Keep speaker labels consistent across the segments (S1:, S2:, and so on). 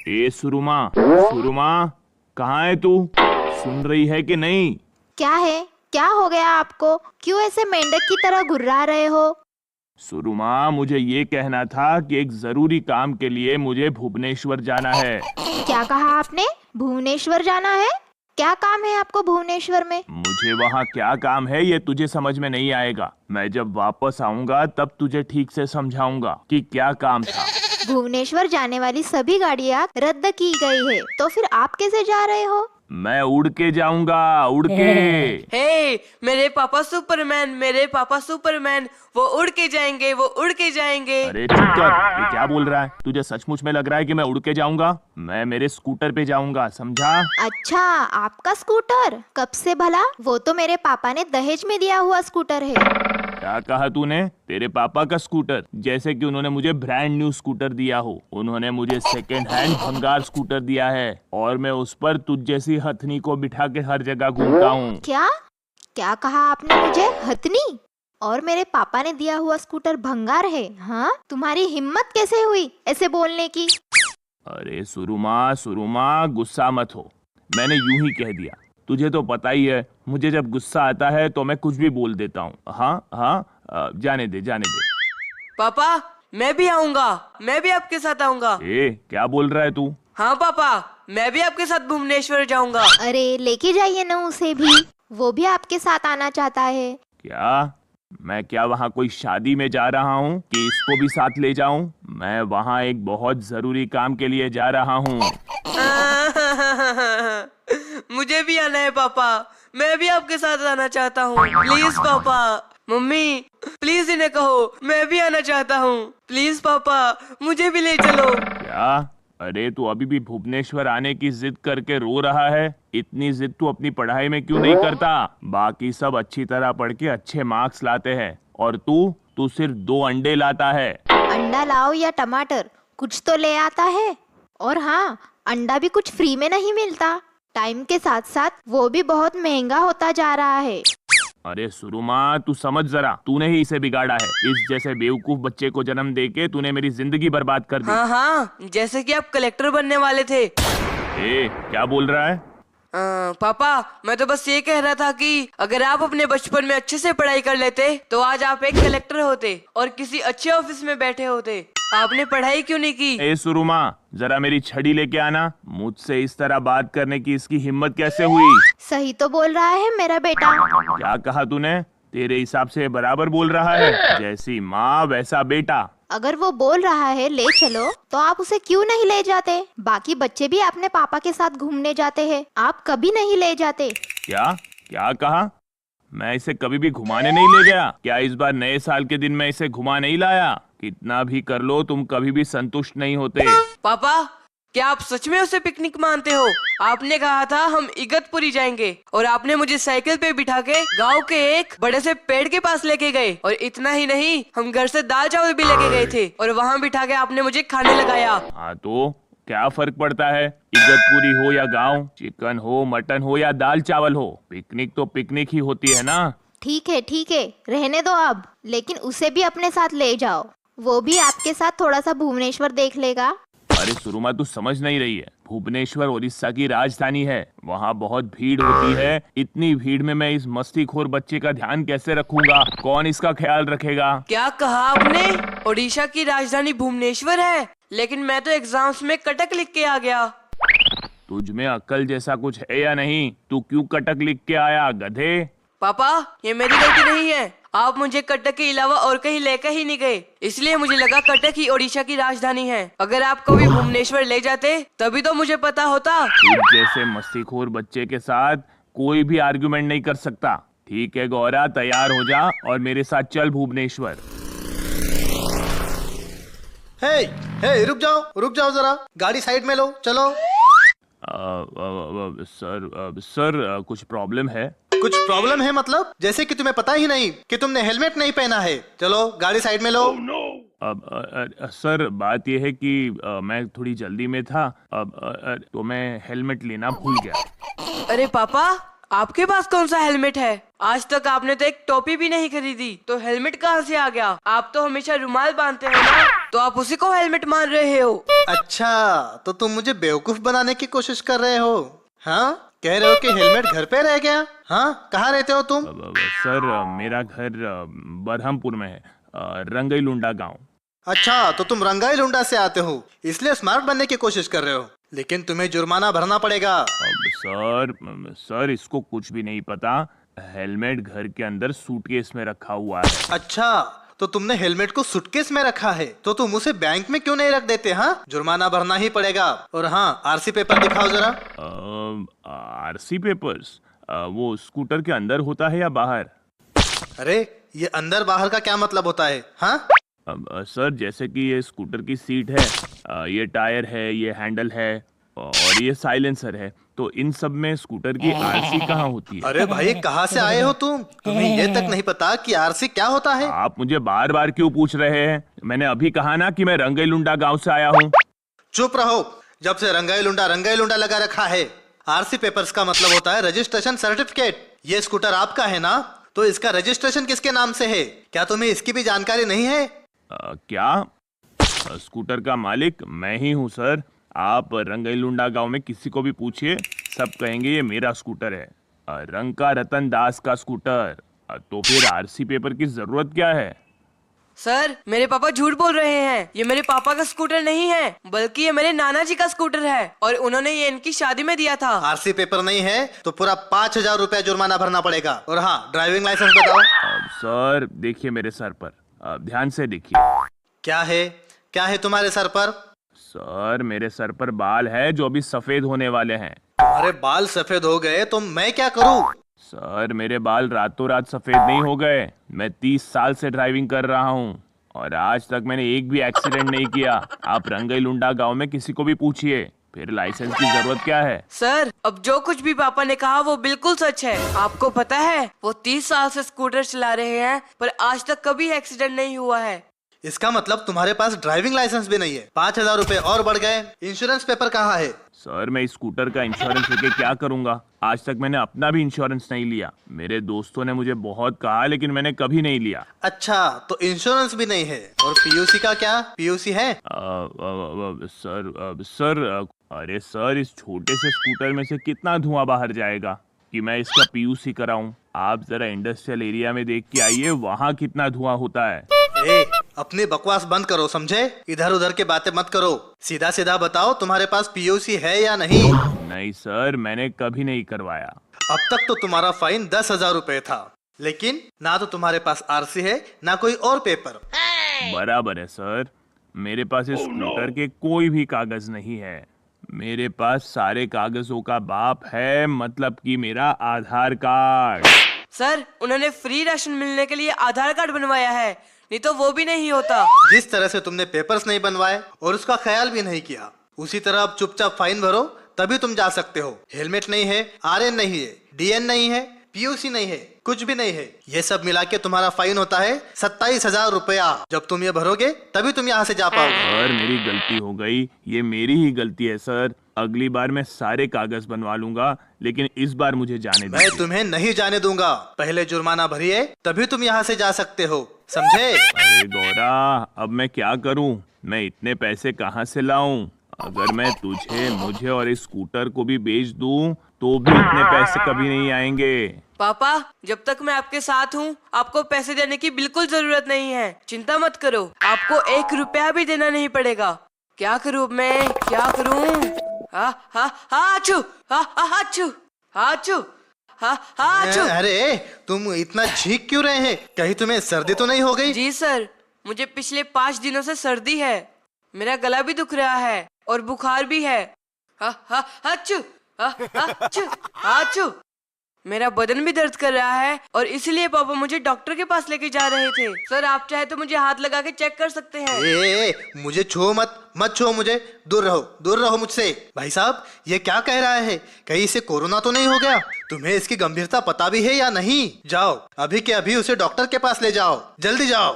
S1: ए सुरुमा, सुरुमा, कहाँ है तू? सुन रही है कि नहीं?
S2: क्या है? क्या हो गया आपको? क्यों ऐसे मेंढक की तरह घुर्रा रहे हो?
S1: सुरुमा, मुझे ये कहना था कि एक जरूरी काम के लिए मुझे भुवनेश्वर जाना है।
S2: क्या कहा आपने? भुवनेश्वर जाना है? क्या काम है आपको भुवनेश्वर में?
S1: मुझे वहाँ क्या काम है ये तुझे समझ में नहीं आएगा। मैं जब वापस आऊंगा तब तुझे ठीक से समझाऊंगा कि क्या काम था।
S2: भुवनेश्वर जाने वाली सभी गाड़ियाँ रद्द की गई है, तो फिर आप कैसे जा रहे हो?
S1: मैं उड़ के जाऊंगा, उड़ के।
S3: हे, मेरे पापा सुपरमैन, मेरे पापा सुपरमैन, वो उड़ के जाएंगे, वो उड़ के जाएंगे।
S1: अरे चुप कर, ये क्या बोल रहा है? तुझे सचमुच में लग रहा है कि मैं उड़ के जाऊंगा? मैं मेरे स्कूटर पे जाऊंगा, समझा?
S2: अच्छा, आपका स्कूटर? कब से भला? वो तो मेरे पापा ने दहेज में दिया हुआ स्कूटर है।
S1: क्या कहा तूने? तेरे पापा का स्कूटर? जैसे कि उन्होंने मुझे ब्रांड न्यू स्कूटर दिया हो। उन्होंने मुझे सेकेंड हैंड भंगार स्कूटर दिया है और मैं उस पर तुझ जैसी हथनी को बिठा के हर जगह घूमता हूँ।
S2: क्या? क्या कहा आपने मुझे? हथनी? और मेरे पापा ने दिया हुआ स्कूटर भंगार है? हाँ, तुम्हारी हिम्मत कैसे हुई ऐसे बोलने की?
S1: अरे सुरुमा, सुरुमा, गुस्सा मत हो। मैंने यूं ही कह दिया। तुझे तो पता ही है, मुझे जब गुस्सा आता है तो मैं कुछ भी बोल देता हूँ। हाँ हाँ, जाने दे, जाने दे।
S3: पापा, मैं भी आऊंगा, मैं भी आपके साथ आऊंगा।
S1: ए, क्या बोल रहा है तू?
S3: हाँ पापा, मैं भी आपके साथ भुवनेश्वर जाऊंगा।
S2: अरे लेके जाइए ना उसे भी, वो भी आपके साथ आना चाहता है।
S1: क्या? मैं क्या वहाँ कोई शादी में जा रहा हूँ कि इसको भी साथ ले जाऊं? मैं वहाँ एक बहुत जरूरी काम के लिए जा रहा हूँ।
S3: मुझे भी आना है पापा, मैं भी आपके साथ आना चाहता हूँ। प्लीज पापा, मम्मी, प्लीज इन्हें कहो मैं भी आना चाहता हूँ। प्लीज पापा, मुझे भी ले चलो।
S1: क्या? अरे तू अभी भी भुवनेश्वर आने की जिद करके रो रहा है? इतनी जिद तू अपनी पढ़ाई में क्यों नहीं करता? बाकी सब अच्छी तरह पढ़ के अच्छे मार्क्स लाते हैं और तू सिर्फ 2 अंडे लाता है।
S2: अंडा लाओ या टमाटर, कुछ तो ले आता है। और हाँ, अंडा भी कुछ फ्री में नहीं मिलता, टाइम के साथ साथ वो भी बहुत महंगा होता जा रहा है।
S1: अरे सुरुमा, तू समझ जरा, तूने ही इसे बिगाड़ा है। इस जैसे बेवकूफ बच्चे को जन्म देके तूने मेरी जिंदगी बर्बाद कर दी।
S3: हाँ हाँ, जैसे कि आप कलेक्टर बनने वाले थे।
S1: ए, क्या बोल रहा है?
S3: पापा, मैं तो बस ये कह रहा था कि अगर आप अपने बचपन में अच्छे से पढ़ाई कर लेते तो आज आप एक कलेक्टर होते और किसी अच्छे ऑफिस में बैठे होते। आपने पढ़ाई क्यों नहीं की?
S1: ए सुरुमा, जरा मेरी छड़ी लेके आना। मुझसे इस तरह बात करने की इसकी हिम्मत कैसे हुई?
S2: सही तो बोल रहा है मेरा बेटा।
S1: क्या कहा तूने? तेरे हिसाब से बराबर बोल रहा है, जैसी माँ वैसा बेटा।
S2: अगर वो बोल रहा है ले चलो, तो आप उसे क्यों नहीं ले जाते? बाकी बच्चे भी अपने पापा के साथ घूमने जाते हैं, आप कभी नहीं ले जाते।
S1: क्या? क्या कहा? मैं इसे कभी भी घुमाने नहीं ले गया? क्या इस बार नए साल के दिन मैं इसे घुमा नहीं लाया? कितना भी कर लो, तुम कभी भी संतुष्ट नहीं होते।
S3: पापा, क्या आप सच में उसे पिकनिक मानते हो? आपने कहा था हम इगतपुरी जाएंगे और आपने मुझे साइकिल पे बिठा के गांव के एक बड़े से पेड़ के पास लेके गए। और इतना ही नहीं, हम घर से दाल चावल भी लेके गए थे और वहाँ बिठा के आपने मुझे खाने लगाया।
S1: हाँ तो क्या फर्क पड़ता है? इगतपुरी हो या गांव, चिकन हो, मटन हो या दाल चावल हो, पिकनिक तो पिकनिक ही होती है ना।
S2: ठीक है, रहने दो अब, लेकिन उसे भी अपने साथ ले जाओ, वो भी आपके साथ थोड़ा सा भुवनेश्वर देख लेगा।
S1: अरे सुरुमा, तू समझ नहीं रही है। भुवनेश्वर उड़ीसा की राजधानी है, वहाँ बहुत भीड़ होती है। इतनी भीड़ में मैं इस मस्तीखोर बच्चे का ध्यान कैसे रखूंगा? कौन इसका ख्याल रखेगा?
S3: क्या कहा आपने? ओडिशा की राजधानी भुवनेश्वर है, लेकिन मैं तो एग्जाम्स में कटक लिख के आ गया।
S1: तुझ में अक्ल जैसा कुछ है या नहीं? तू क्यों कटक लिख के आया, गधे?
S3: पापा, ये मेरी गलती नहीं है। आप मुझे कटक के अलावा और कहीं लेकर ही नहीं गए, इसलिए मुझे लगा कटक ही ओडिशा की राजधानी है। अगर आप कभी भुवनेश्वर ले जाते तभी तो मुझे पता होता।
S1: तुझ जैसे मस्तीखोर बच्चे के साथ कोई भी आर्गुमेंट नहीं कर सकता। ठीक है गौरा, तैयार हो जा और मेरे साथ चल भुवनेश्वर।
S4: हे, रुक जाओ जरा, गाड़ी साइड में लो, चलो।
S1: सर, कुछ प्रॉब्लम है।
S4: कुछ प्रॉब्लम है मतलब? जैसे कि तुम्हें पता ही नहीं कि तुमने हेलमेट नहीं पहना है। चलो गाड़ी साइड में लो।
S1: सर, बात यह है कि मैं थोड़ी जल्दी में था, तो मैं हेलमेट लेना भूल गया।
S3: अरे पापा, आपके पास कौन सा हेलमेट है? आज तक आपने तो एक टोपी भी नहीं खरीदी, तो हेलमेट कहाँ से आ गया? आप तो हमेशा रुमाल बांधते हो ना, तो आप उसी को हेलमेट मान रहे हो।
S4: अच्छा, तो तुम मुझे बेवकूफ बनाने की कोशिश कर रहे हो? हाँ, कह रहे हो कि हेलमेट घर पे रह गया? हाँ, कहाँ रहते हो तुम?
S1: सर मेरा घर बरहमपुर में है, रंगई लुंडा गांव।
S4: अच्छा, तो तुम रंगाई लुंडा से आते हो, इसलिए स्मार्ट बनने की कोशिश कर रहे हो, लेकिन तुम्हें जुर्माना भरना पड़ेगा।
S1: सर इसको कुछ भी नहीं पता। हेलमेट घर के अंदर सूटकेस में रखा हुआ है।
S4: अच्छा, तो तुमने हेलमेट को सूटकेस में रखा है, तो तुम उसे बैंक में क्यों नहीं रख देते? हाँ, जुर्माना भरना ही पड़ेगा। और हाँ, आरसी पेपर दिखाओ जरा।
S1: आरसी पेपर्स वो स्कूटर के अंदर होता है या बाहर?
S4: अरे, ये अंदर बाहर का क्या मतलब होता है? हाँ,
S1: सर जैसे कि ये स्कूटर की सीट है, ये टायर है, ये हैंडल है और ये साइलेंसर है, तो इन सब में स्कूटर की आरसी कहाँ होती है?
S4: अरे भाई, कहाँ से आए हो तुम? तुम्हें ये तक नहीं पता कि आरसी क्या होता है?
S1: आप मुझे बार बार क्यों पूछ रहे हैं? मैंने अभी कहा ना कि मैं रंगई लुंडा गांव से आया हूँ।
S4: चुप रहो, जब से रंगाई लुंडा लगा रखा है। आरसी पेपर्स का मतलब होता है रजिस्ट्रेशन सर्टिफिकेट। ये स्कूटर आपका है ना, तो इसका रजिस्ट्रेशन किसके नाम से है? क्या तुम्हें इसकी भी जानकारी नहीं है?
S1: क्या? स्कूटर का मालिक मैं ही हूँ सर। आप रंगई लुंडा गांव में किसी को भी पूछिए, सब कहेंगे ये मेरा स्कूटर है, रंग का रतन दास का स्कूटर। तो फिर आरसी पेपर की जरूरत क्या है?
S3: सर, मेरे पापा झूठ बोल रहे हैं। ये मेरे पापा का स्कूटर नहीं है, बल्कि ये मेरे नाना जी का स्कूटर है, और उन्होंने ये इनकी शादी में दिया था।
S4: आरसी पेपर नहीं है तो पूरा 5,000 रुपया जुर्माना भरना पड़ेगा। और हाँ, ड्राइविंग लाइसेंस बताओ।
S1: सर देखिए मेरे सर पर, ध्यान से देखिए।
S4: क्या है? क्या है तुम्हारे सर पर?
S1: सर मेरे सर पर बाल है जो अभी सफेद होने वाले हैं।
S4: तुम्हारे बाल सफेद हो गए तो मैं क्या करूं?
S1: सर मेरे बाल रातों रात सफेद नहीं हो गए। मैं 30 साल से ड्राइविंग कर रहा हूँ और आज तक मैंने एक भी एक्सीडेंट नहीं किया। आप रंगई लुंडा गांव में किसी को भी पूछिए, फिर लाइसेंस की जरूरत क्या है?
S3: सर, अब जो कुछ भी पापा ने कहा वो बिल्कुल सच है। आपको पता है, वो 30 साल से स्कूटर चला रहे हैं, पर आज तक कभी एक्सीडेंट नहीं हुआ है।
S4: इसका मतलब तुम्हारे पास ड्राइविंग लाइसेंस भी नहीं है। 5,000 रुपए और बढ़ गए। इंश्योरेंस पेपर कहाँ है?
S1: सर मैं इस स्कूटर का इंश्योरेंस लेके क्या करूंगा? आज तक मैंने अपना भी इंश्योरेंस नहीं लिया। मेरे दोस्तों ने मुझे बहुत कहा, लेकिन मैंने कभी नहीं लिया।
S4: अच्छा, तो इंश्योरेंस भी नहीं है। और पीयूसी का क्या? पीयूसी है?
S1: सर अरे सर, इस छोटे से स्कूटर में से कितना धुआं बाहर जाएगा कि मैं इसका पीयूसी कराऊं? आप जरा इंडस्ट्रियल एरिया में देख के आइए, वहाँ कितना धुआं होता है।
S4: अपनी बकवास बंद करो, समझे? इधर उधर के बातें मत करो। सीधा सीधा बताओ, तुम्हारे पास पीयूसी है या नहीं?
S1: नहीं सर, मैंने कभी नहीं करवाया।
S4: अब तक तो तुम्हारा फाइन 10,000 रुपए था, लेकिन ना तो तुम्हारे पास आरसी है ना कोई और पेपर।
S1: बराबर है सर, मेरे पास इस स्कूटर के कोई भी कागज नहीं है। मेरे पास सारे कागजों का बाप है, मतलब कि मेरा आधार कार्ड।
S3: सर, उन्होंने फ्री राशन मिलने के लिए आधार कार्ड बनवाया है, नहीं तो वो भी नहीं होता।
S4: जिस तरह से तुमने पेपर्स नहीं बनवाए और उसका ख्याल भी नहीं किया, उसी तरह अब चुपचाप फाइन भरो, तभी तुम जा सकते हो। हेलमेट नहीं है, आरएन नहीं है, डीएन नहीं है, पीयूसी नहीं है, कुछ भी नहीं है। ये सब मिला के तुम्हारा फाइन होता है 27,000 रुपया। जब तुम ये भरोगे तभी तुम यहाँ से जा पाओगे।
S1: सर मेरी गलती हो गई, ये मेरी ही गलती है सर। अगली बार मैं सारे कागज बनवा लूंगा, लेकिन इस बार मुझे जाने
S4: मैं
S1: दीजिए।
S4: तुम्हें नहीं जाने दूंगा। पहले जुर्माना भरिए, तभी तुम यहाँ से जा सकते हो, समझे?
S1: अरे गौरा, अब मैं क्या करूं? मैं इतने पैसे कहाँ से लाऊं? अगर मैं तुझे, मुझे और इस स्कूटर को भी बेच दूं, तो भी इतने पैसे कभी नहीं आएंगे।
S3: पापा, जब तक मैं आपके साथ हूँ, आपको पैसे देने की बिल्कुल जरूरत नहीं है। चिंता मत करो, आपको 1 रुपया भी देना नहीं पड़ेगा। क्या करूँ मैं, क्या करूँ? हा हा हाचू, हा हा हाचू, हाचू, हा हाचू।
S4: अरे, तुम इतना छींक क्यों रहे हैं? कहीं तुम्हें सर्दी तो नहीं हो गई?
S3: जी सर, मुझे पिछले 5 दिनों से सर्दी है। मेरा गला भी दुख रहा है और बुखार भी है। हा हा हाचू, हा हाचू, हाचू। मेरा बदन भी दर्द कर रहा है और इसलिए पापा मुझे डॉक्टर के पास लेके जा रहे थे। सर, आप चाहे तो मुझे हाथ लगा के चेक कर सकते हैं।
S4: मुझे छुओ मत, मत छुओ मुझे। दूर रहो मुझसे। भाई साहब, ये क्या कह रहा है? कहीं इसे कोरोना तो नहीं हो गया? तुम्हें इसकी गंभीरता पता भी है या नहीं? जाओ, अभी के अभी उसे डॉक्टर के पास ले जाओ, जल्दी जाओ।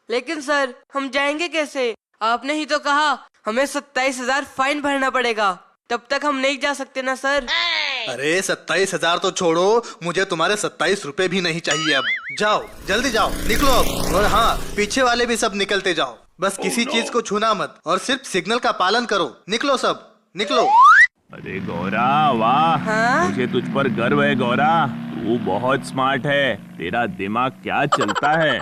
S3: लेकिन सर, हम जाएंगे कैसे? आपने ही तो कहा हमें 27,000 फाइन भरना पड़ेगा। तब तक हम नहीं जा सकते ना सर।
S4: अरे 27,000 तो छोड़ो, मुझे तुम्हारे 27 रुपए भी नहीं चाहिए अब। जाओ जल्दी जाओ, निकलो अब। और हाँ, पीछे वाले भी सब निकलते जाओ। बस किसी चीज को छूना मत और सिर्फ सिग्नल का पालन करो। निकलो सब, निकलो।
S1: अरे गौरा, वाह,
S3: हाँ?
S1: मुझे तुझ पर गर्व है गौरा। तू बहुत स्मार्ट है। तेरा दिमाग क्या चलता है।